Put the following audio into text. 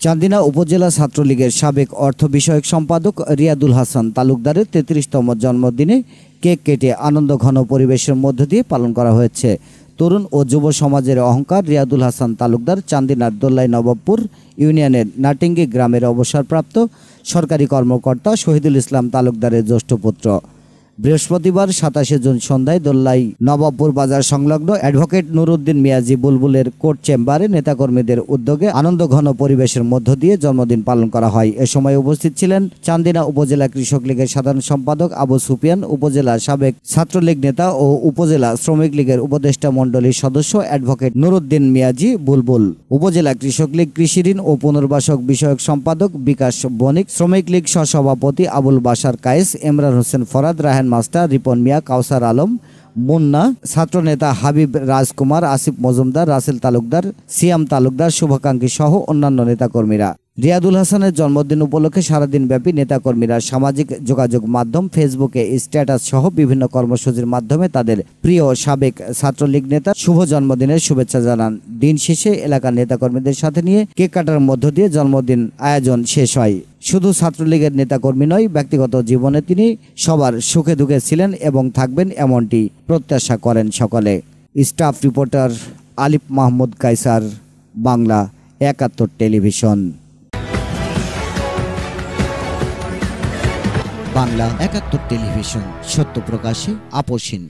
চান্দিনা উপজেলা ছাত্রলীগের সাবেক অর্থ বিষয়ক সম্পাদক রিয়াদুল হাসান তালুকদারের ৩৩তম জন্মদিনে কেক কেটে আনন্দঘন পরিবেশের মধ্য দিয়ে পালন করা হয়েছে। তরুণ ও যুব সমাজের অহংকার রিয়াদুল হাসান তালুকদার চান্দিনার দোল্লাই নবাবপুর ইউনিয়নের নাটিঙ্গি গ্রামের অবসরপ্রাপ্ত সরকারি কর্মকর্তা শহীদুল ইসলাম তালুকদারের জ্যেষ্ঠ পুত্র। বৃহস্পতিবার ২৭ জুন সন্ধ্যায় দোল্লাই নবাবপুর বাজার সংলগ্ন অ্যাডভোকেট নুরুদ্দিন মিয়াজি বুলবুলের কোর্ট চেম্বারে নেতাকর্মীদের উদ্যোগে আনন্দঘন পরিবেশের মধ্য দিয়ে জন্মদিন পালন করা হয়। এ সময় উপস্থিত ছিলেন চান্দিনা উপজেলা কৃষক লীগের সাধারণ সম্পাদক আবু সুফিয়ান, উপজেলা সাবেক ছাত্রলীগ নেতা ও উপজেলা শ্রমিক লীগের উপদেষ্টা মণ্ডলীর সদস্য অ্যাডভোকেট নুরুদ্দিন মিয়াজি বুলবুল, উপজেলা কৃষক লীগ কৃষি ঋণ ও পুনর্বাসক বিষয়ক সম্পাদক বিকাশ বণিক, শ্রমিক লীগ সহসভাপতি আবুল বাশার কায়েস, ইমরান হোসেন ফরাদ, রাহেন মাস্টার, রিপন মিয়া, কাউসার আলম, মুন্না, ছাত্রনেতা হাবিব রাজকুমার, আসিফ মজুমদার, রাসেল তালুকদার, সিয়াম তালুকদার, শুভাকাঙ্ক্ষী সহ অন্যান্য নেতাকর্মীরা। রিয়াদুল হাসানের জন্মদিন উপলক্ষে সারাদিন ব্যাপী নেতাকর্মীরা সামাজিক যোগাযোগ মাধ্যম ফেসবুকে স্ট্যাটাস সহ বিভিন্ন কর্মসূচির মাধ্যমে তাদের প্রিয় সাবেক ছাত্রলীগ নেতা শুভ জন্মদিনের শুভেচ্ছা জানান। দিন শেষে এলাকার নেতাকর্মীদের সাথে নিয়ে কেক কাটার মধ্য দিয়ে জন্মদিন আয়োজন শেষ হয়। শুধু ছাত্রলীগের নেতাকর্মী নয়, ব্যক্তিগত জীবনে তিনি সবার সুখে দুঃখে ছিলেন এবং থাকবেন এমনটি প্রত্যাশা করেন সকলে। স্টাফ রিপোর্টার আলিফ মাহমুদ কায়সার, বাংলা ৭১ টেলিভিশন। বাংলা ৭১ টেলিভিশন, সত্য প্রকাশে আপোষহীন।